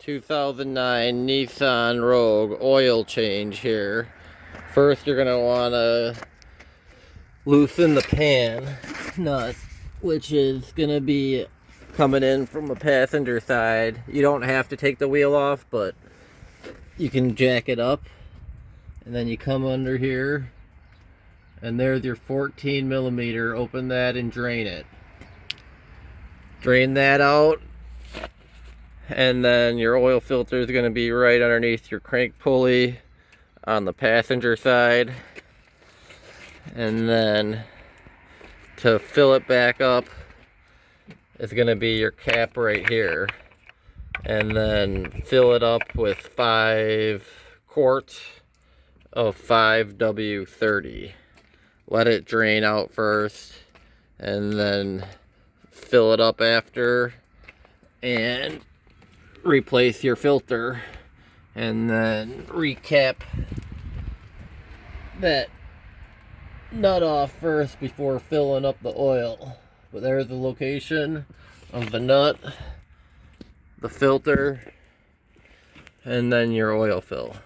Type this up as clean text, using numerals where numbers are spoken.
2009 Nissan Rogue oil change here. First, you're going to want to loosen the pan nut, which is going to be coming in from the passenger side. You don't have to take the wheel off, but you can jack it up. And then you come under here, and there's your 14 millimeter. Open that and drain it. Drain that out. And then your oil filter is going to be right underneath your crank pulley on the passenger side. And then to fill it back up is going to be your cap right here. And then fill it up with 5 quarts of 5W30. Let it drain out first and then fill it up after, and replace your filter, and then recap that nut off first before filling up the oil. But there's the location of the nut, the filter, and then your oil fill.